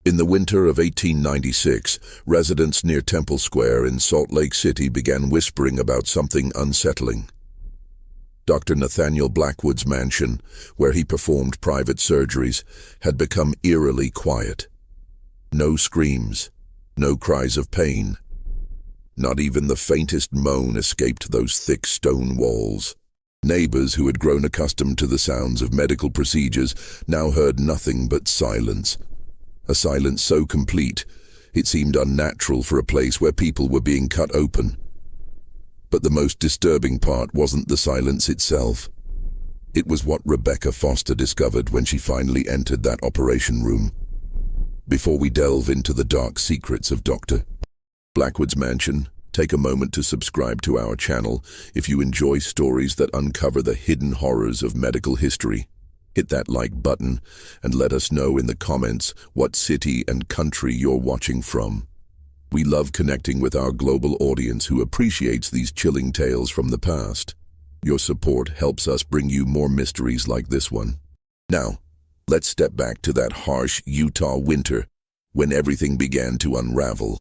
In the winter of 1896, residents near Temple Square in Salt Lake City began whispering about something unsettling. Dr. Nathaniel Blackwood's mansion, where he performed private surgeries, had become eerily quiet. No screams, no cries of pain. Not even the faintest moan escaped those thick stone walls. Neighbors who had grown accustomed to the sounds of medical procedures now heard nothing but silence. A silence so complete, it seemed unnatural for a place where people were being cut open. But the most disturbing part wasn't the silence itself. It was what Rebecca Foster discovered when she finally entered that operation room. Before we delve into the dark secrets of Dr. Blackwood's mansion, take a moment to subscribe to our channel if you enjoy stories that uncover the hidden horrors of medical history. Hit that like button and let us know in the comments what city and country you're watching from. We love connecting with our global audience who appreciates these chilling tales from the past. Your support helps us bring you more mysteries like this one. Now, let's step back to that harsh Utah winter when everything began to unravel.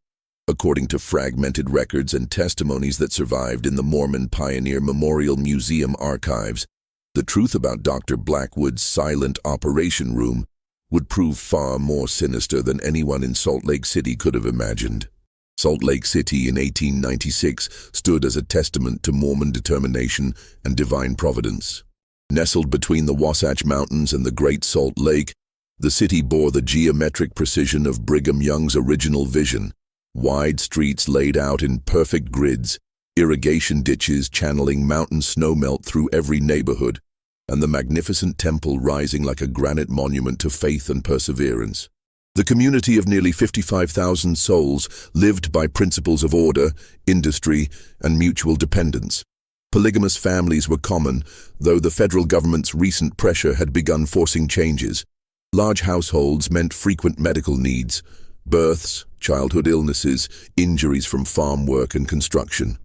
According to fragmented records and testimonies that survived in the Mormon Pioneer Memorial Museum archives, the truth about Dr. Blackwood's silent operation room would prove far more sinister than anyone in Salt Lake City could have imagined. Salt Lake City in 1896 stood as a testament to Mormon determination and divine providence. Nestled between the Wasatch Mountains and the Great Salt Lake, the city bore the geometric precision of Brigham Young's original vision. Wide streets laid out in perfect grids, irrigation ditches channeling mountain snowmelt through every neighborhood, and the magnificent temple rising like a granite monument to faith and perseverance. The community of nearly 55,000 souls lived by principles of order, industry, and mutual dependence. Polygamous families were common, though the federal government's recent pressure had begun forcing changes. Large households meant frequent medical needs, births, childhood illnesses, injuries from farm work and construction.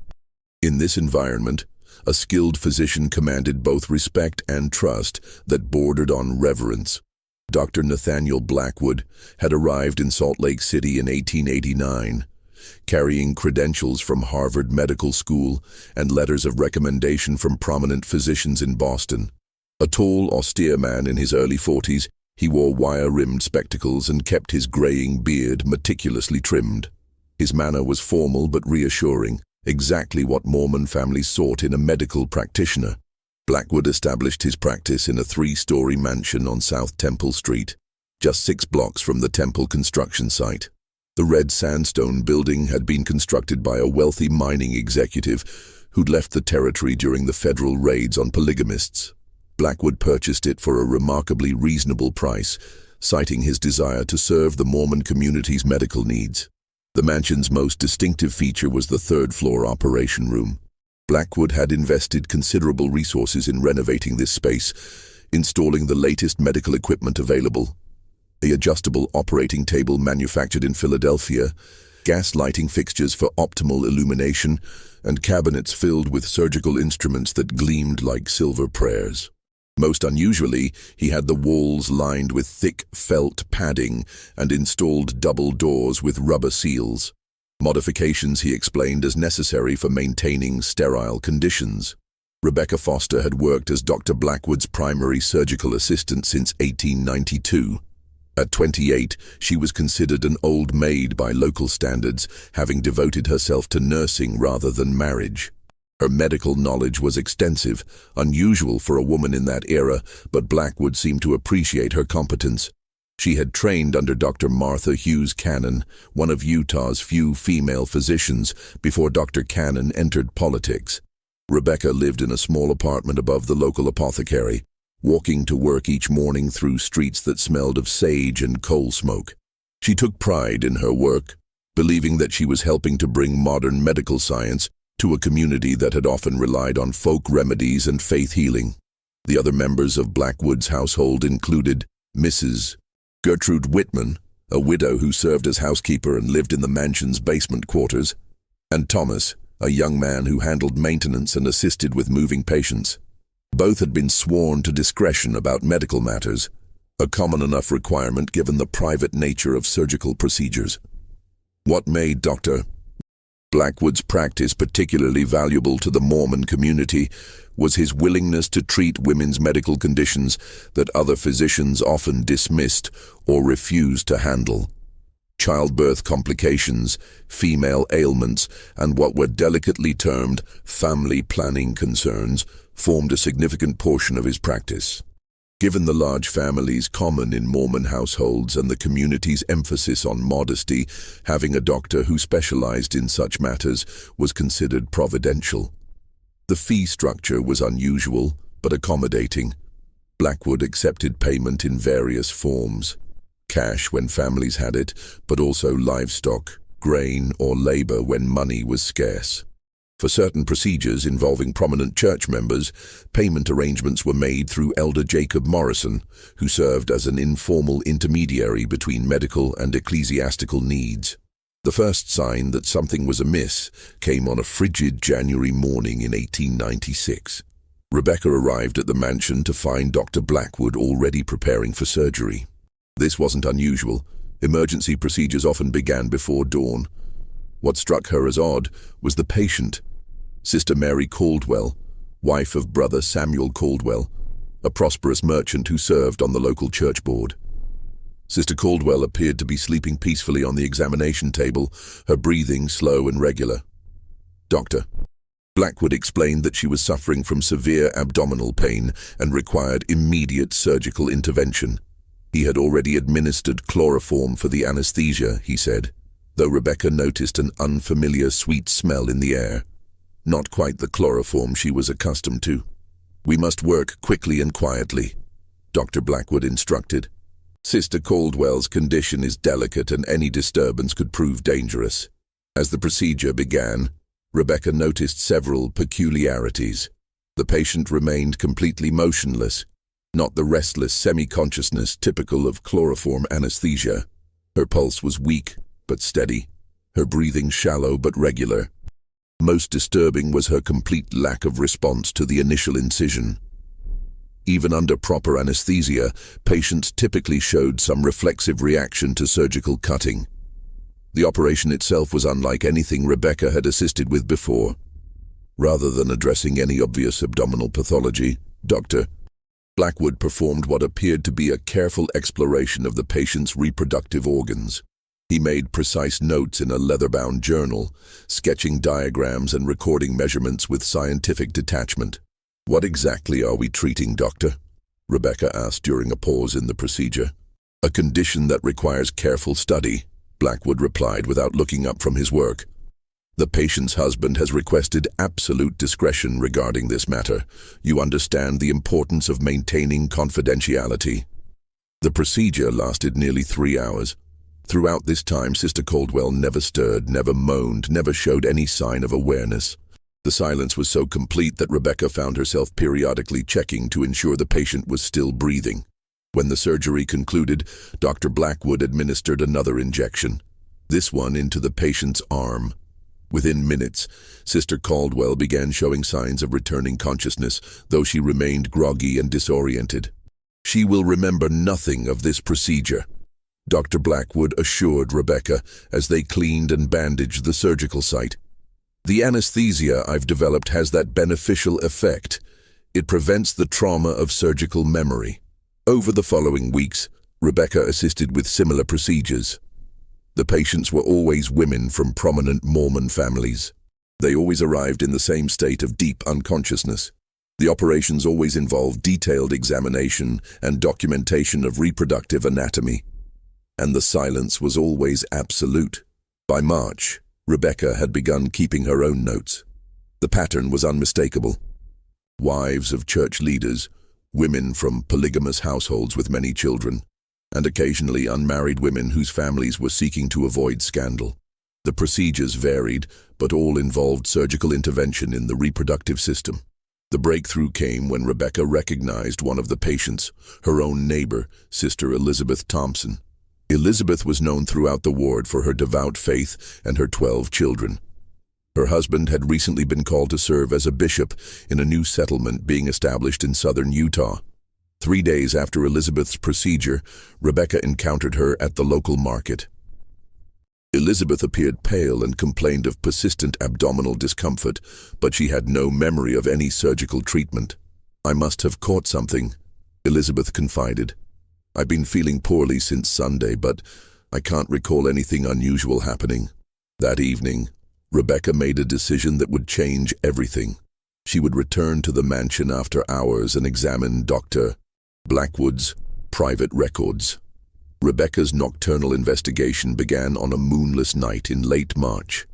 In this environment, a skilled physician commanded both respect and trust that bordered on reverence. Dr. Nathaniel Blackwood had arrived in Salt Lake City in 1889, carrying credentials from Harvard Medical School and letters of recommendation from prominent physicians in Boston. A tall, austere man in his early 40s, he wore wire-rimmed spectacles and kept his graying beard meticulously trimmed. His manner was formal but reassuring, exactly what Mormon families sought in a medical practitioner. Blackwood established his practice in a 3-story mansion on South Temple Street, just 6 blocks from the temple construction site. The red sandstone building had been constructed by a wealthy mining executive who'd left the territory during the federal raids on polygamists. Blackwood purchased it for a remarkably reasonable price, citing his desire to serve the Mormon community's medical needs. The mansion's most distinctive feature was the 3rd-floor operation room. Blackwood had invested considerable resources in renovating this space, installing the latest medical equipment available. The adjustable operating table manufactured in Philadelphia, gas lighting fixtures for optimal illumination, and cabinets filled with surgical instruments that gleamed like silver prayers. Most unusually, he had the walls lined with thick felt padding and installed double doors with rubber seals. Modifications he explained as necessary for maintaining sterile conditions. Rebecca Foster had worked as Dr. Blackwood's primary surgical assistant since 1892. At 28, she was considered an old maid by local standards, having devoted herself to nursing rather than marriage. Her medical knowledge was extensive, unusual for a woman in that era, but Blackwood seemed to appreciate her competence. She had trained under Dr. Martha Hughes Cannon, one of Utah's few female physicians, before Dr. Cannon entered politics. Rebecca lived in a small apartment above the local apothecary, walking to work each morning through streets that smelled of sage and coal smoke. She took pride in her work, believing that she was helping to bring modern medical science to a community that had often relied on folk remedies and faith healing. The other members of Blackwood's household included Mrs. Gertrude Whitman, a widow who served as housekeeper and lived in the mansion's basement quarters, and Thomas, a young man who handled maintenance and assisted with moving patients. Both had been sworn to discretion about medical matters. a common enough requirement given the private nature of surgical procedures. What made Dr. Blackwood's practice particularly valuable to the Mormon community was his willingness to treat women's medical conditions that other physicians often dismissed or refused to handle. Childbirth complications, female ailments, and what were delicately termed family planning concerns formed a significant portion of his practice. Given the large families common in Mormon households and the community's emphasis on modesty, having a doctor who specialized in such matters was considered providential. The fee structure was unusual, but accommodating. Blackwood accepted payment in various forms. Cash when families had it, but also livestock, grain, or labor when money was scarce. For certain procedures involving prominent church members, payment arrangements were made through Elder Jacob Morrison, who served as an informal intermediary between medical and ecclesiastical needs. The first sign that something was amiss came on a frigid January morning in 1896. Rebecca arrived at the mansion to find Dr. Blackwood already preparing for surgery. This wasn't unusual. Emergency procedures often began before dawn. What struck her as odd was the patient, Sister Mary Caldwell, wife of Brother Samuel Caldwell, a prosperous merchant who served on the local church board. Sister Caldwell appeared to be sleeping peacefully on the examination table, her breathing slow and regular. Dr. Blackwood explained that she was suffering from severe abdominal pain and required immediate surgical intervention. He had already administered chloroform for the anesthesia, he said, though Rebecca noticed an unfamiliar sweet smell in the air. Not quite the chloroform she was accustomed to. "We must work quickly and quietly," Dr. Blackwood instructed. "Sister Caldwell's condition is delicate and any disturbance could prove dangerous." As the procedure began, Rebecca noticed several peculiarities. The patient remained completely motionless, not the restless semi-consciousness typical of chloroform anesthesia. Her pulse was weak but steady, her breathing shallow but regular. Most disturbing was her complete lack of response to the initial incision. Even under proper anesthesia, patients typically showed some reflexive reaction to surgical cutting. The operation itself was unlike anything Rebecca had assisted with before. Rather than addressing any obvious abdominal pathology, Dr. Blackwood performed what appeared to be a careful exploration of the patient's reproductive organs. He made precise notes in a leather-bound journal, sketching diagrams and recording measurements with scientific detachment. "What exactly are we treating, Doctor?" Rebecca asked during a pause in the procedure. "A condition that requires careful study," Blackwood replied without looking up from his work. "The patient's husband has requested absolute discretion regarding this matter. You understand the importance of maintaining confidentiality." The procedure lasted nearly 3 hours. Throughout this time, Sister Caldwell never stirred, never moaned, never showed any sign of awareness. The silence was so complete that Rebecca found herself periodically checking to ensure the patient was still breathing. When the surgery concluded, Dr. Blackwood administered another injection, this one into the patient's arm. Within minutes, Sister Caldwell began showing signs of returning consciousness, though she remained groggy and disoriented. "She will remember nothing of this procedure," Dr. Blackwood assured Rebecca as they cleaned and bandaged the surgical site. "The anesthesia I've developed has that beneficial effect. It prevents the trauma of surgical memory." Over the following weeks, Rebecca assisted with similar procedures. The patients were always women from prominent Mormon families. They always arrived in the same state of deep unconsciousness. The operations always involved detailed examination and documentation of reproductive anatomy. And the silence was always absolute. By March, Rebecca had begun keeping her own notes. The pattern was unmistakable. Wives of church leaders, women from polygamous households with many children, and occasionally unmarried women whose families were seeking to avoid scandal. The procedures varied, but all involved surgical intervention in the reproductive system. The breakthrough came when Rebecca recognized one of the patients, her own neighbor, Sister Elizabeth Thompson. Elizabeth was known throughout the ward for her devout faith and her 12 children. Her husband had recently been called to serve as a bishop in a new settlement being established in southern Utah. 3 days after Elizabeth's procedure, Rebecca encountered her at the local market. Elizabeth appeared pale and complained of persistent abdominal discomfort, but she had no memory of any surgical treatment. "I must have caught something," Elizabeth confided. "I've been feeling poorly since Sunday, but I can't recall anything unusual happening." That evening, Rebecca made a decision that would change everything. She would return to the mansion after hours and examine Dr. Blackwood's private records. Rebecca's nocturnal investigation began on a moonless night in late March.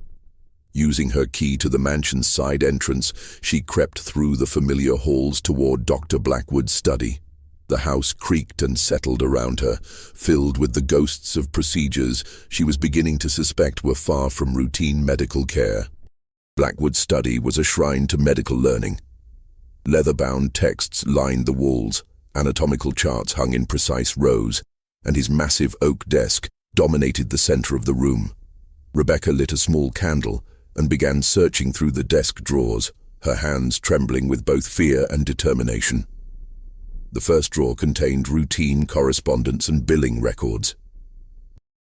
Using her key to the mansion's side entrance, she crept through the familiar halls toward Dr. Blackwood's study. The house creaked and settled around her, filled with the ghosts of procedures she was beginning to suspect were far from routine medical care. Blackwood's study was a shrine to medical learning. Leather-bound texts lined the walls, anatomical charts hung in precise rows, and his massive oak desk dominated the center of the room. Rebecca lit a small candle and began searching through the desk drawers, her hands trembling with both fear and determination. The first drawer contained routine correspondence and billing records.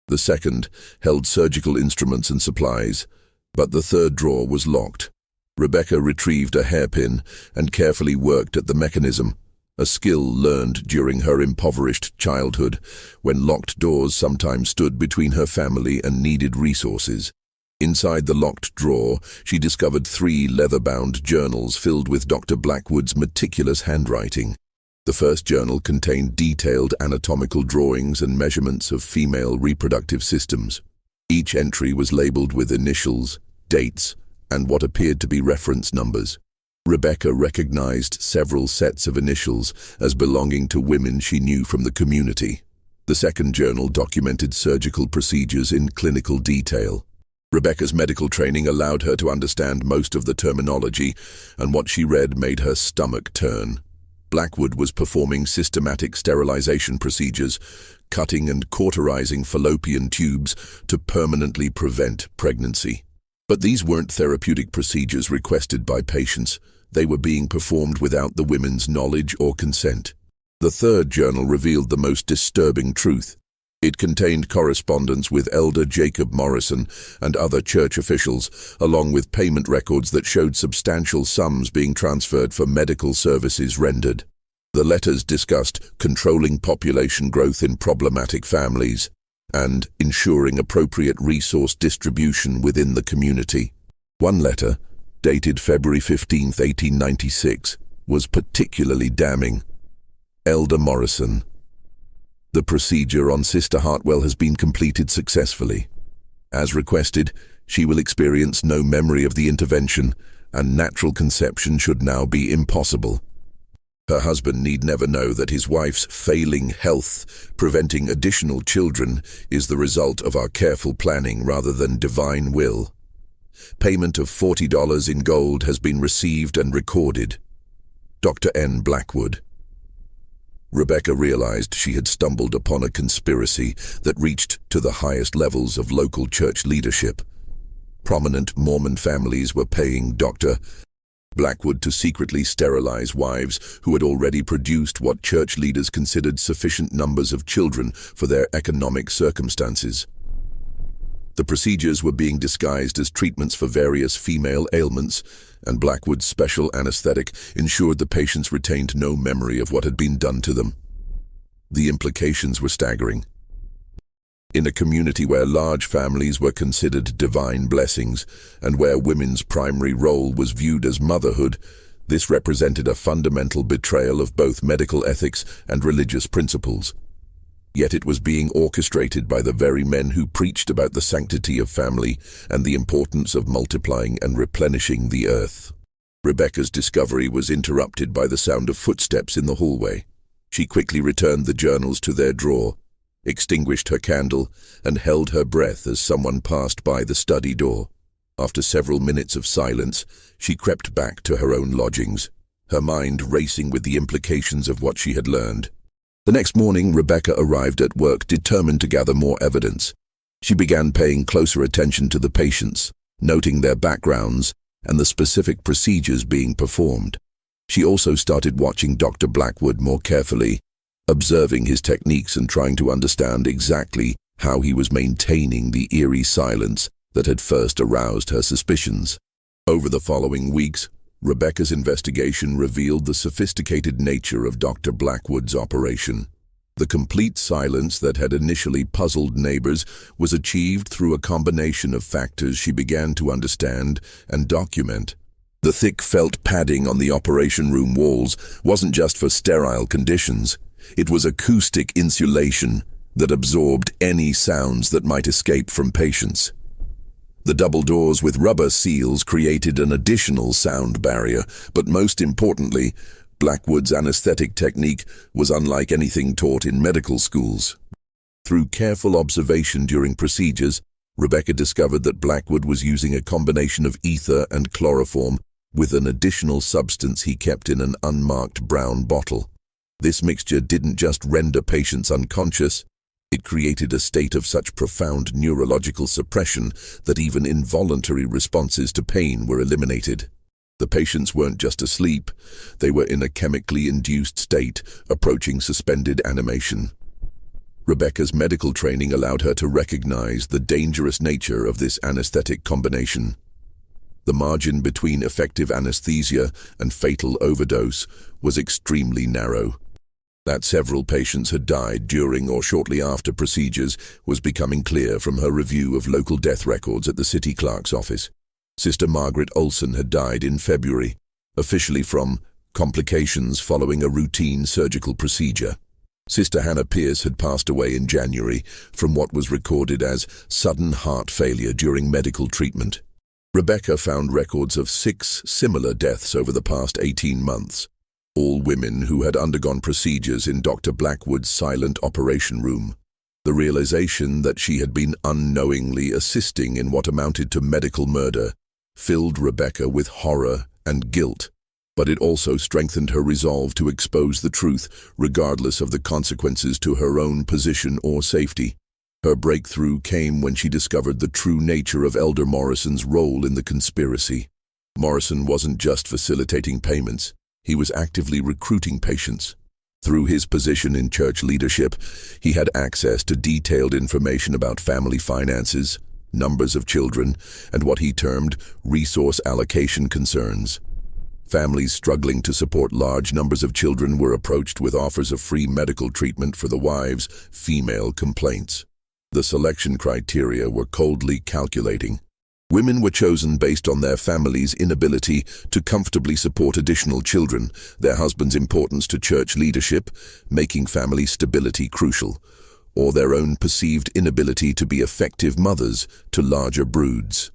The second held surgical instruments and supplies, but the third drawer was locked. Rebecca retrieved a hairpin and carefully worked at the mechanism, a skill learned during her impoverished childhood, when locked doors sometimes stood between her family and needed resources. Inside the locked drawer, she discovered 3 leather-bound journals filled with Dr. Blackwood's meticulous handwriting. The first journal contained detailed anatomical drawings and measurements of female reproductive systems. Each entry was labeled with initials, dates, and what appeared to be reference numbers. Rebecca recognized several sets of initials as belonging to women she knew from the community. The second journal documented surgical procedures in clinical detail. Rebecca's medical training allowed her to understand most of the terminology, and what she read made her stomach turn. Blackwood was performing systematic sterilization procedures, cutting and cauterizing fallopian tubes to permanently prevent pregnancy. But these weren't therapeutic procedures requested by patients. They were being performed without the women's knowledge or consent. The third journal revealed the most disturbing truth. It contained correspondence with Elder Jacob Morrison and other church officials, along with payment records that showed substantial sums being transferred for medical services rendered. The letters discussed controlling population growth in problematic families and ensuring appropriate resource distribution within the community. One letter, dated February 15, 1896, was particularly damning. Elder Morrison: "The procedure on Sister Hartwell has been completed successfully. As requested, she will experience no memory of the intervention, and natural conception should now be impossible. Her husband need never know that his wife's failing health, preventing additional children, is the result of our careful planning rather than divine will. Payment of $40 in gold has been received and recorded. Dr. N. Blackwood." Rebecca realized she had stumbled upon a conspiracy that reached to the highest levels of local church leadership. Prominent Mormon families were paying Dr. Blackwood to secretly sterilize wives who had already produced what church leaders considered sufficient numbers of children for their economic circumstances. The procedures were being disguised as treatments for various female ailments, and Blackwood's special anesthetic ensured the patients retained no memory of what had been done to them. The implications were staggering. In a community where large families were considered divine blessings, and where women's primary role was viewed as motherhood, this represented a fundamental betrayal of both medical ethics and religious principles. Yet it was being orchestrated by the very men who preached about the sanctity of family and the importance of multiplying and replenishing the earth. Rebecca's discovery was interrupted by the sound of footsteps in the hallway. She quickly returned the journals to their drawer, extinguished her candle, and held her breath as someone passed by the study door. After several minutes of silence, she crept back to her own lodgings, her mind racing with the implications of what she had learned. The next morning, Rebecca arrived at work determined to gather more evidence. She began paying closer attention to the patients, noting their backgrounds and the specific procedures being performed. She also started watching Dr. Blackwood more carefully, observing his techniques and trying to understand exactly how he was maintaining the eerie silence that had first aroused her suspicions. Over the following weeks, Rebecca's investigation revealed the sophisticated nature of Dr. Blackwood's operation. The complete silence that had initially puzzled neighbors was achieved through a combination of factors she began to understand and document. The thick felt padding on the operation room walls wasn't just for sterile conditions. It was acoustic insulation that absorbed any sounds that might escape from patients. The double doors with rubber seals created an additional sound barrier, but most importantly, Blackwood's anesthetic technique was unlike anything taught in medical schools. Through careful observation during procedures, Rebecca discovered that Blackwood was using a combination of ether and chloroform with an additional substance he kept in an unmarked brown bottle. This mixture didn't just render patients unconscious, it created a state of such profound neurological suppression that even involuntary responses to pain were eliminated. The patients weren't just asleep, they were in a chemically induced state, approaching suspended animation. Rebecca's medical training allowed her to recognize the dangerous nature of this anesthetic combination. The margin between effective anesthesia and fatal overdose was extremely narrow. That several patients had died during or shortly after procedures was becoming clear from her review of local death records at the city clerk's office. Sister Margaret Olson had died in February, officially from complications following a routine surgical procedure. Sister Hannah Pierce had passed away in January from what was recorded as sudden heart failure during medical treatment. Rebecca found records of 6 similar deaths over the past 18 months, all women who had undergone procedures in Dr. Blackwood's silent operation room. The realization that she had been unknowingly assisting in what amounted to medical murder filled Rebecca with horror and guilt, but it also strengthened her resolve to expose the truth, regardless of the consequences to her own position or safety. Her breakthrough came when she discovered the true nature of Elder Morrison's role in the conspiracy. Morrison wasn't just facilitating payments, he was actively recruiting patients. Through his position in church leadership, he had access to detailed information about family finances, numbers of children, and what he termed resource allocation concerns. Families struggling to support large numbers of children were approached with offers of free medical treatment for the wives' female complaints. The selection criteria were coldly calculating. Women were chosen based on their family's inability to comfortably support additional children, their husband's importance to church leadership, making family stability crucial, or their own perceived inability to be effective mothers to larger broods.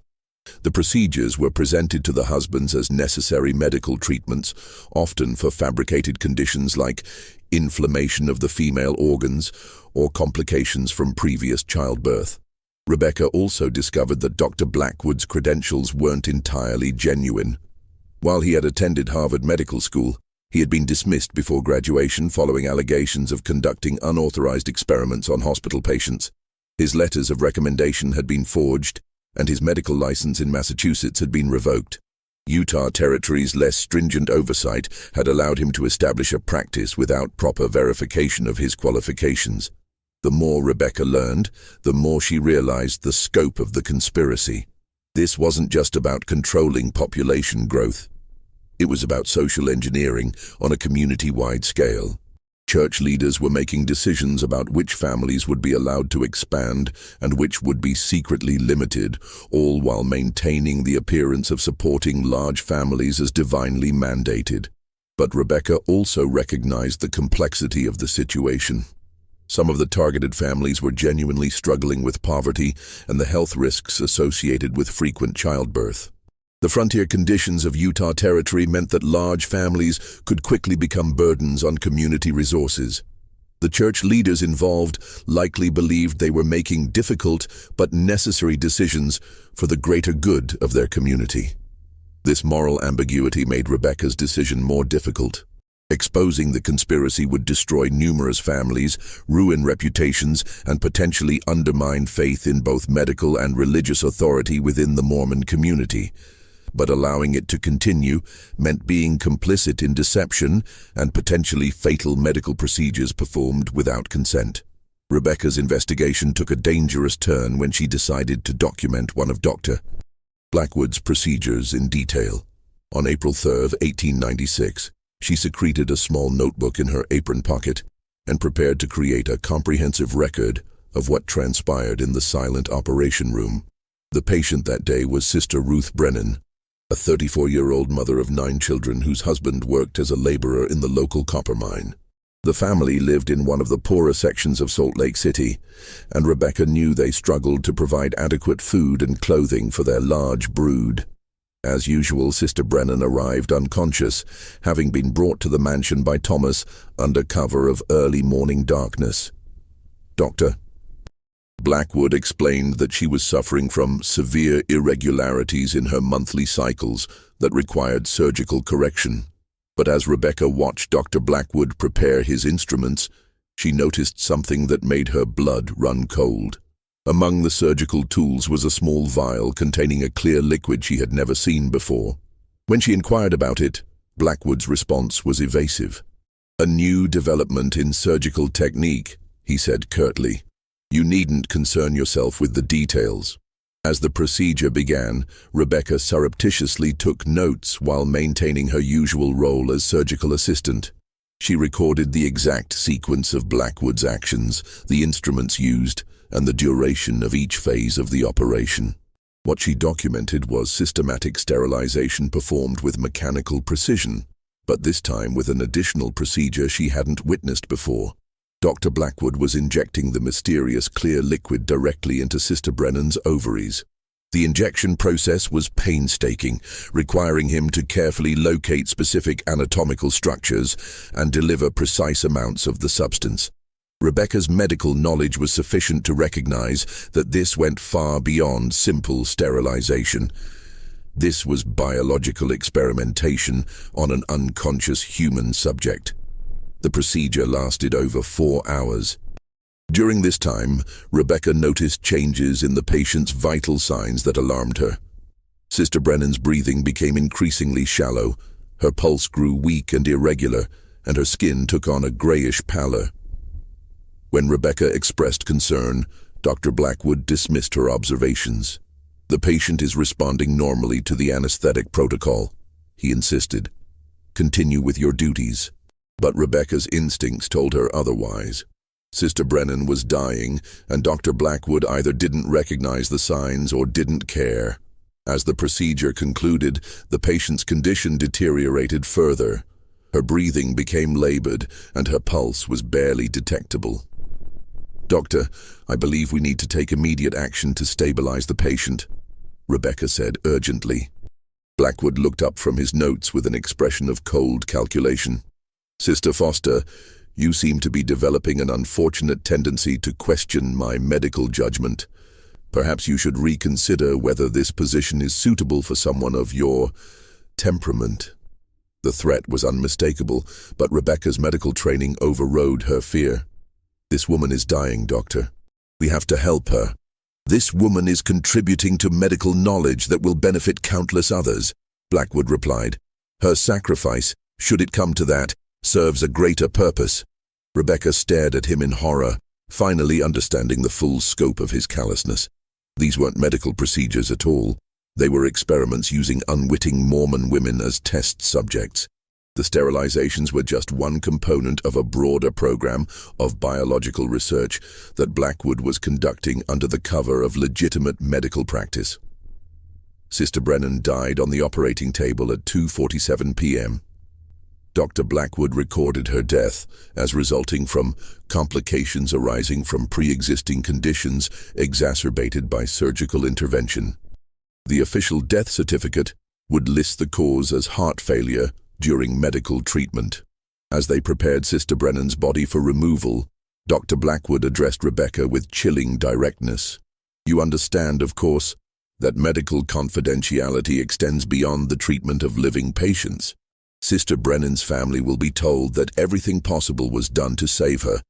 The procedures were presented to the husbands as necessary medical treatments, often for fabricated conditions like inflammation of the female organs or complications from previous childbirth. Rebecca also discovered that Dr. Blackwood's credentials weren't entirely genuine. While he had attended Harvard Medical School, he had been dismissed before graduation following allegations of conducting unauthorized experiments on hospital patients. His letters of recommendation had been forged, and his medical license in Massachusetts had been revoked. Utah Territory's less stringent oversight had allowed him to establish a practice without proper verification of his qualifications. The more Rebecca learned, the more she realized the scope of the conspiracy. This wasn't just about controlling population growth. It was about social engineering on a community-wide scale. Church leaders were making decisions about which families would be allowed to expand and which would be secretly limited, all while maintaining the appearance of supporting large families as divinely mandated. But Rebecca also recognized the complexity of the situation. Some of the targeted families were genuinely struggling with poverty and the health risks associated with frequent childbirth. The frontier conditions of Utah Territory meant that large families could quickly become burdens on community resources. The church leaders involved likely believed they were making difficult but necessary decisions for the greater good of their community. This moral ambiguity made Rebecca's decision more difficult. Exposing the conspiracy would destroy numerous families, ruin reputations, and potentially undermine faith in both medical and religious authority within the Mormon community. but allowing it to continue meant being complicit in deception and potentially fatal medical procedures performed without consent. Rebecca's investigation took a dangerous turn when she decided to document one of Dr. Blackwood's procedures in detail. On April 3, 1896, she secreted a small notebook in her apron pocket and prepared to create a comprehensive record of what transpired in the silent operation room. The patient that day was Sister Ruth Brennan, a 34-year-old mother of 9 children whose husband worked as a laborer in the local copper mine. The family lived in one of the poorer sections of Salt Lake City, and Rebecca knew they struggled to provide adequate food and clothing for their large brood. As usual, Sister Brennan arrived unconscious, having been brought to the mansion by Thomas under cover of early morning darkness. Dr. Blackwood explained that she was suffering from severe irregularities in her monthly cycles that required surgical correction. But as Rebecca watched Dr. Blackwood prepare his instruments, she noticed something that made her blood run cold. Among the surgical tools was a small vial containing a clear liquid she had never seen before. When she inquired about it, Blackwood's response was evasive. "A new development in surgical technique," he said curtly. "You needn't concern yourself with the details." As the procedure began, Rebecca surreptitiously took notes while maintaining her usual role as surgical assistant. She recorded the exact sequence of Blackwood's actions, the instruments used, and the duration of each phase of the operation. What she documented was systematic sterilization performed with mechanical precision, but this time with an additional procedure she hadn't witnessed before. Dr. Blackwood was injecting the mysterious clear liquid directly into Sister Brennan's ovaries. The injection process was painstaking, requiring him to carefully locate specific anatomical structures and deliver precise amounts of the substance. Rebecca's medical knowledge was sufficient to recognize that this went far beyond simple sterilization. This was biological experimentation on an unconscious human subject. The procedure lasted over 4 hours. During this time, Rebecca noticed changes in the patient's vital signs that alarmed her. Sister Brennan's breathing became increasingly shallow, her pulse grew weak and irregular, and her skin took on a grayish pallor. When Rebecca expressed concern, Dr. Blackwood dismissed her observations. "The patient is responding normally to the anesthetic protocol," he insisted. "Continue with your duties." But Rebecca's instincts told her otherwise. Sister Brennan was dying, and Dr. Blackwood either didn't recognize the signs or didn't care. As the procedure concluded, the patient's condition deteriorated further. Her breathing became labored, and her pulse was barely detectable. "Doctor, I believe we need to take immediate action to stabilize the patient," Rebecca said urgently. Blackwood looked up from his notes with an expression of cold calculation. "Sister Foster, you seem to be developing an unfortunate tendency to question my medical judgment. Perhaps you should reconsider whether this position is suitable for someone of your temperament." The threat was unmistakable, but Rebecca's medical training overrode her fear. "This woman is dying, Doctor. We have to help her. This woman is contributing to medical knowledge that will benefit countless others," Blackwood replied. "Her sacrifice, should it come to that, serves a greater purpose." Rebecca stared at him in horror, finally understanding the full scope of his callousness. These weren't medical procedures at all. They were experiments using unwitting Mormon women as test subjects. The sterilizations were just one component of a broader program of biological research that Blackwood was conducting under the cover of legitimate medical practice. Sister Brennan died on the operating table at 2:47 p.m. Dr. Blackwood recorded her death as resulting from complications arising from pre-existing conditions exacerbated by surgical intervention. The official death certificate would list the cause as heart failure during medical treatment. As they prepared Sister Brennan's body for removal, Dr. Blackwood addressed Rebecca with chilling directness. "You understand, of course, that medical confidentiality extends beyond the treatment of living patients. Sister Brennan's family will be told that everything possible was done to save her,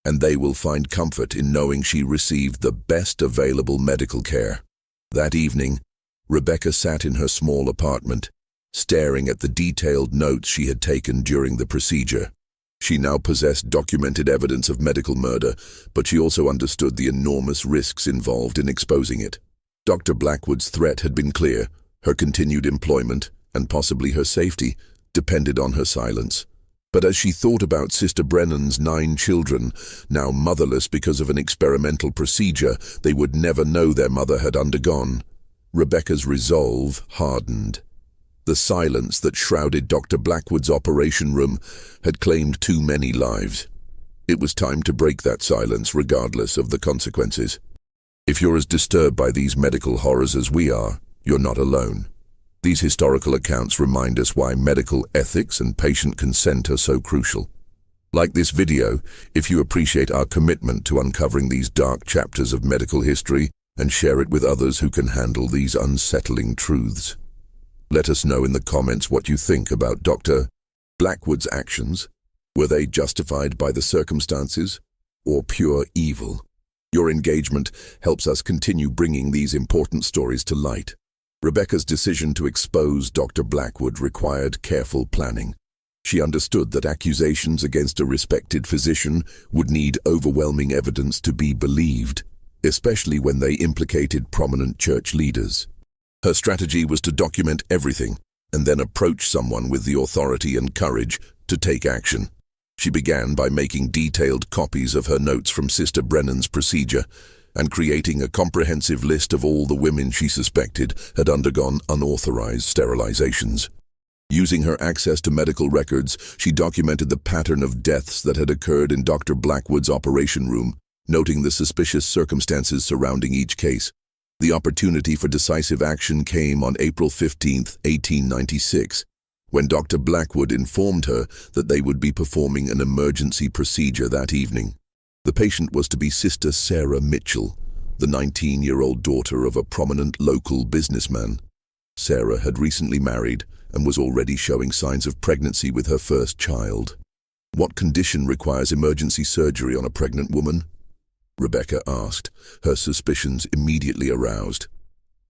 and they will find comfort in knowing she received the best available medical care." That evening, Rebecca sat in her small apartment, staring at the detailed notes she had taken during the procedure. She now possessed documented evidence of medical murder, but she also understood the enormous risks involved in exposing it. Dr. Blackwood's threat had been clear. Her continued employment, and possibly her safety, depended on her silence. But as she thought about Sister Brennan's 9 children, now motherless because of an experimental procedure they would never know their mother had undergone, Rebecca's resolve hardened. The silence that shrouded Dr. Blackwood's operation room had claimed too many lives. It was time to break that silence regardless of the consequences. If you're as disturbed by these medical horrors as we are, you're not alone. These historical accounts remind us why medical ethics and patient consent are so crucial. Like this video, if you appreciate our commitment to uncovering these dark chapters of medical history and share it with others who can handle these unsettling truths. Let us know in the comments what you think about Dr. Blackwood's actions. Were they justified by the circumstances or pure evil? Your engagement helps us continue bringing these important stories to light. Rebecca's decision to expose Dr. Blackwood required careful planning. She understood that accusations against a respected physician would need overwhelming evidence to be believed, especially when they implicated prominent church leaders. Her strategy was to document everything and then approach someone with the authority and courage to take action. She began by making detailed copies of her notes from Sister Brennan's procedure and creating a comprehensive list of all the women she suspected had undergone unauthorized sterilizations. Using her access to medical records, she documented the pattern of deaths that had occurred in Dr. Blackwood's operation room, noting the suspicious circumstances surrounding each case. The opportunity for decisive action came on April 15, 1896, when Dr. Blackwood informed her that they would be performing an emergency procedure that evening. The patient was to be Sister Sarah Mitchell, the 19-year-old daughter of a prominent local businessman. Sarah had recently married and was already showing signs of pregnancy with her first child. What condition requires emergency surgery on a pregnant woman? Rebecca asked, her suspicions immediately aroused.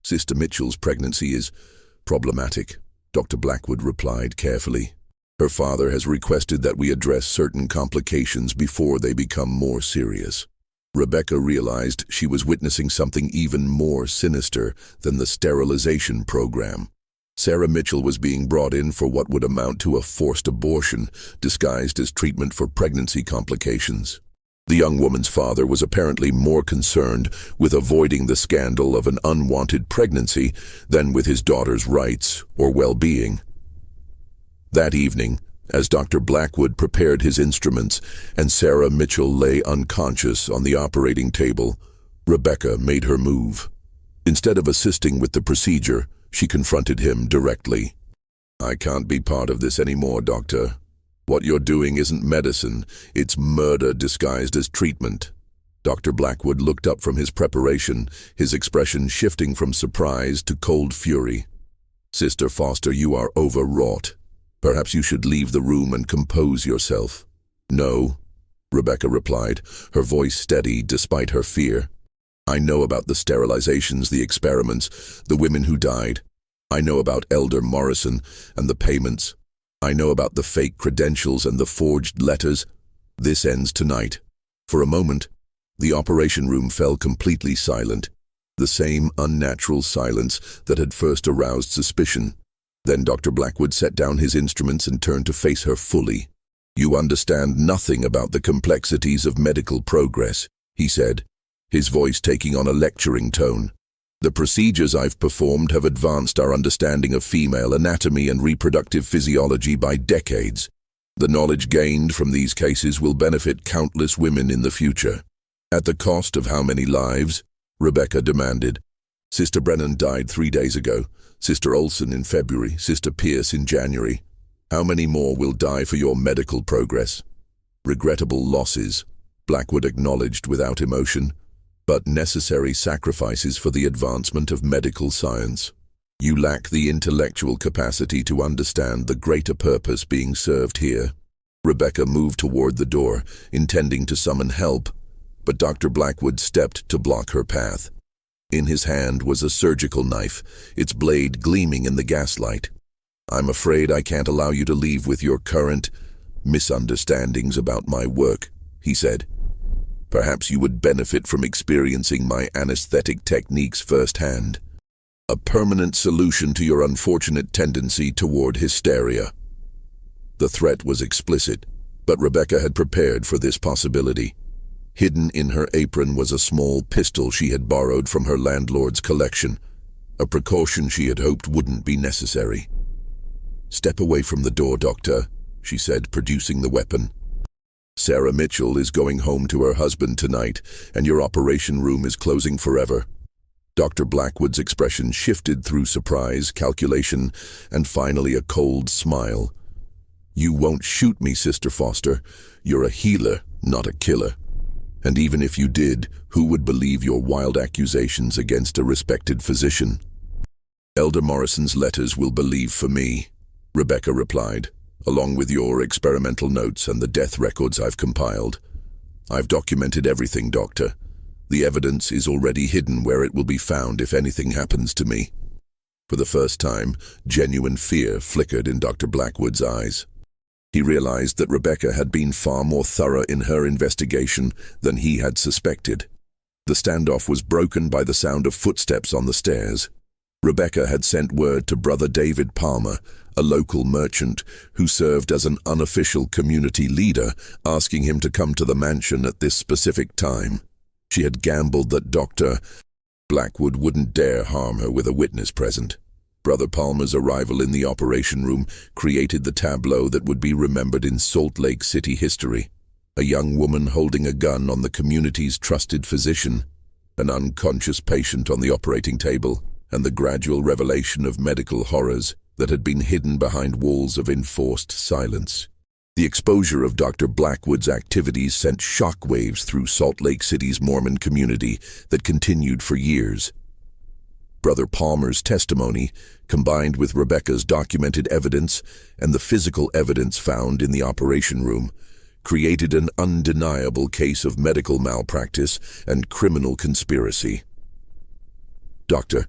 Sister Mitchell's pregnancy is problematic, Dr. Blackwood replied carefully. Her father has requested that we address certain complications before they become more serious. Rebecca realized she was witnessing something even more sinister than the sterilization program. Sarah Mitchell was being brought in for what would amount to a forced abortion, disguised as treatment for pregnancy complications. The young woman's father was apparently more concerned with avoiding the scandal of an unwanted pregnancy than with his daughter's rights or well-being. That evening, as Dr. Blackwood prepared his instruments and Sarah Mitchell lay unconscious on the operating table, Rebecca made her move. Instead of assisting with the procedure, she confronted him directly. "I can't be part of this anymore, Doctor. What you're doing isn't medicine, it's murder disguised as treatment." Dr. Blackwood looked up from his preparation, his expression shifting from surprise to cold fury. "Sister Foster, you are overwrought. Perhaps you should leave the room and compose yourself." "No," Rebecca replied, her voice steady despite her fear. "I know about the sterilizations, the experiments, the women who died. I know about Elder Morrison and the payments. I know about the fake credentials and the forged letters. This ends tonight." For a moment, the operation room fell completely silent, the same unnatural silence that had first aroused suspicion. Then Dr. Blackwood set down his instruments and turned to face her fully. "You understand nothing about the complexities of medical progress," he said, his voice taking on a lecturing tone. "The procedures I've performed have advanced our understanding of female anatomy and reproductive physiology by decades. The knowledge gained from these cases will benefit countless women in the future." "At the cost of how many lives?" Rebecca demanded. "Sister Brennan died 3 days ago, Sister Olson in February, Sister Pierce in January. How many more will die for your medical progress?" "Regrettable losses," Blackwood acknowledged without emotion, "but necessary sacrifices for the advancement of medical science. You lack the intellectual capacity to understand the greater purpose being served here." Rebecca moved toward the door, intending to summon help, but Dr. Blackwood stepped to block her path. In his hand was a surgical knife, its blade gleaming in the gaslight. "I'm afraid I can't allow you to leave with your current misunderstandings about my work," he said. "Perhaps you would benefit from experiencing my anesthetic techniques firsthand. A permanent solution to your unfortunate tendency toward hysteria." The threat was explicit, but Rebecca had prepared for this possibility. Hidden in her apron was a small pistol she had borrowed from her landlord's collection, a precaution she had hoped wouldn't be necessary. "Step away from the door, Doctor," she said, producing the weapon. "Sarah Mitchell is going home to her husband tonight, and your operation room is closing forever." Dr. Blackwood's expression shifted through surprise, calculation, and finally a cold smile. "You won't shoot me, Sister Foster. You're a healer, not a killer. And even if you did, who would believe your wild accusations against a respected physician?" "Elder Morrison's letters will believe for me," Rebecca replied, "along with your experimental notes and the death records I've compiled. I've documented everything, Doctor. The evidence is already hidden where it will be found if anything happens to me." For the first time, genuine fear flickered in Dr. Blackwood's eyes. He realized that Rebecca had been far more thorough in her investigation than he had suspected. The standoff was broken by the sound of footsteps on the stairs. Rebecca had sent word to Brother David Palmer, a local merchant who served as an unofficial community leader, asking him to come to the mansion at this specific time. She had gambled that Dr. Blackwood wouldn't dare harm her with a witness present. Brother Palmer's arrival in the operation room created the tableau that would be remembered in Salt Lake City history. A young woman holding a gun on the community's trusted physician, an unconscious patient on the operating table, and the gradual revelation of medical horrors that had been hidden behind walls of enforced silence. The exposure of Dr. Blackwood's activities sent shockwaves through Salt Lake City's Mormon community that continued for years. Brother Palmer's testimony, combined with Rebecca's documented evidence and the physical evidence found in the operation room, created an undeniable case of medical malpractice and criminal conspiracy. Dr.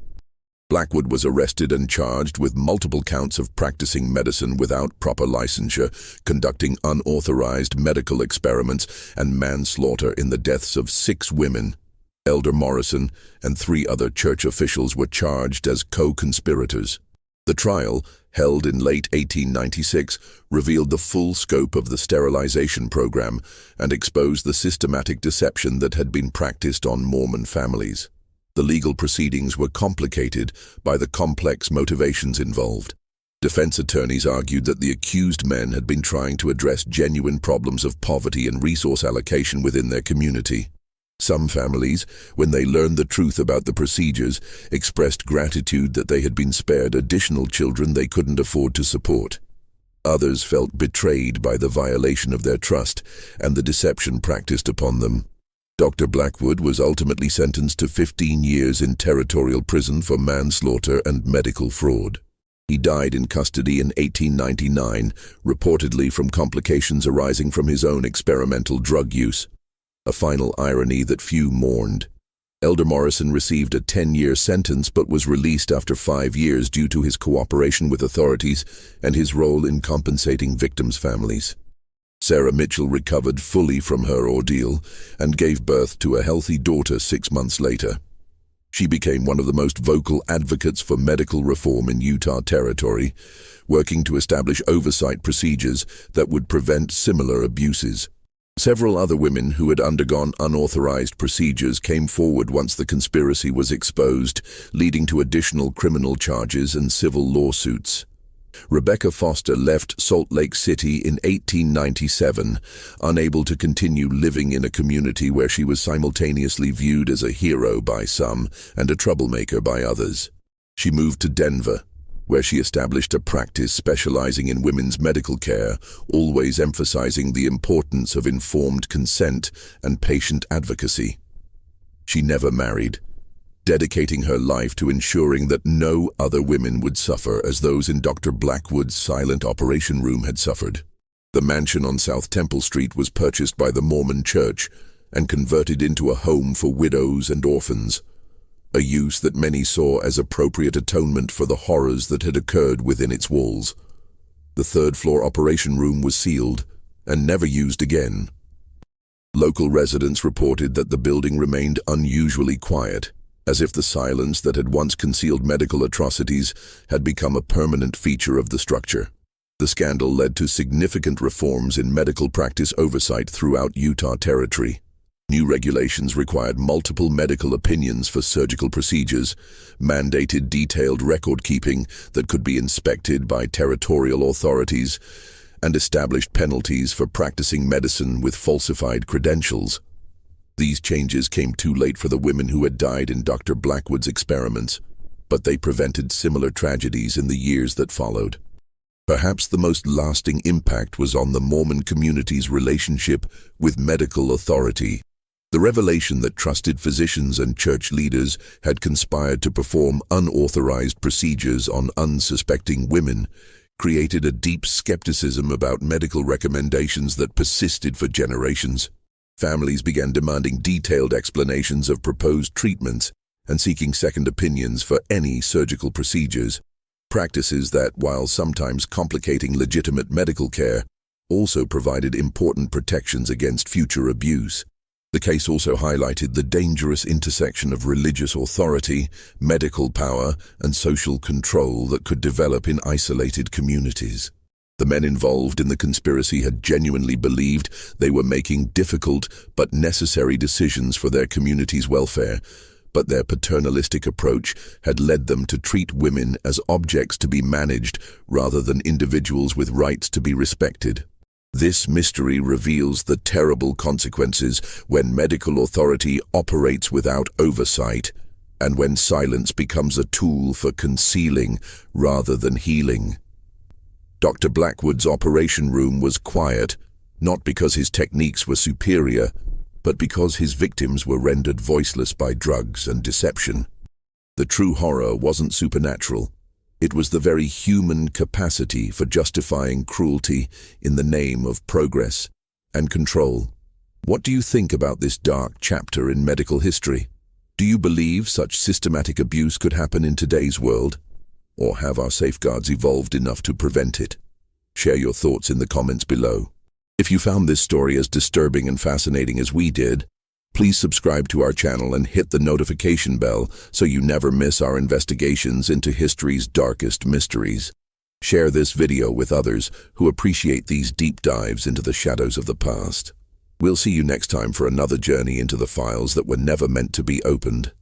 Blackwood was arrested and charged with multiple counts of practicing medicine without proper licensure, conducting unauthorized medical experiments, and manslaughter in the deaths of 6 women. Elder Morrison and 3 other church officials were charged as co-conspirators. The trial, held in late 1896, revealed the full scope of the sterilization program and exposed the systematic deception that had been practiced on Mormon families. The legal proceedings were complicated by the complex motivations involved. Defense attorneys argued that the accused men had been trying to address genuine problems of poverty and resource allocation within their community. Some families, when they learned the truth about the procedures, expressed gratitude that they had been spared additional children they couldn't afford to support. Others felt betrayed by the violation of their trust and the deception practiced upon them. Dr. Blackwood was ultimately sentenced to 15 years in territorial prison for manslaughter and medical fraud. He died in custody in 1899, reportedly from complications arising from his own experimental drug use. A final irony that few mourned. Elder Morrison received a 10-year sentence but was released after 5 years due to his cooperation with authorities and his role in compensating victims' families. Sarah Mitchell recovered fully from her ordeal and gave birth to a healthy daughter 6 months later. She became one of the most vocal advocates for medical reform in Utah Territory, working to establish oversight procedures that would prevent similar abuses. Several other women who had undergone unauthorized procedures came forward once the conspiracy was exposed, leading to additional criminal charges and civil lawsuits. Rebecca Foster left Salt Lake City in 1897, unable to continue living in a community where she was simultaneously viewed as a hero by some and a troublemaker by others. She moved to Denver, where she established a practice specializing in women's medical care, always emphasizing the importance of informed consent and patient advocacy. She never married, dedicating her life to ensuring that no other women would suffer as those in Dr. Blackwood's silent operation room had suffered. The mansion on South Temple Street was purchased by the Mormon Church and converted into a home for widows and orphans. a use that many saw as appropriate atonement for the horrors that had occurred within its walls. The third-floor operation room was sealed and never used again. Local residents reported that the building remained unusually quiet, as if the silence that had once concealed medical atrocities had become a permanent feature of the structure. The scandal led to significant reforms in medical practice oversight throughout Utah Territory. New regulations required multiple medical opinions for surgical procedures, mandated detailed record-keeping that could be inspected by territorial authorities, and established penalties for practicing medicine with falsified credentials. These changes came too late for the women who had died in Dr. Blackwood's experiments, but they prevented similar tragedies in the years that followed. Perhaps the most lasting impact was on the Mormon community's relationship with medical authority. The revelation that trusted physicians and church leaders had conspired to perform unauthorized procedures on unsuspecting women created a deep skepticism about medical recommendations that persisted for generations. Families began demanding detailed explanations of proposed treatments and seeking second opinions for any surgical procedures, practices that, while sometimes complicating legitimate medical care, also provided important protections against future abuse. The case also highlighted the dangerous intersection of religious authority, medical power, and social control that could develop in isolated communities. The men involved in the conspiracy had genuinely believed they were making difficult but necessary decisions for their community's welfare, but their paternalistic approach had led them to treat women as objects to be managed rather than individuals with rights to be respected. This mystery reveals the terrible consequences when medical authority operates without oversight, and when silence becomes a tool for concealing rather than healing. Dr. Blackwood's operation room was quiet, not because his techniques were superior, but because his victims were rendered voiceless by drugs and deception. The true horror wasn't supernatural. It was the very human capacity for justifying cruelty in the name of progress and control. What do you think about this dark chapter in medical history? Do you believe such systematic abuse could happen in today's world? Or have our safeguards evolved enough to prevent it? Share your thoughts in the comments below. If you found this story as disturbing and fascinating as we did, please subscribe to our channel and hit the notification bell so you never miss our investigations into history's darkest mysteries. Share this video with others who appreciate these deep dives into the shadows of the past. We'll see you next time for another journey into the files that were never meant to be opened.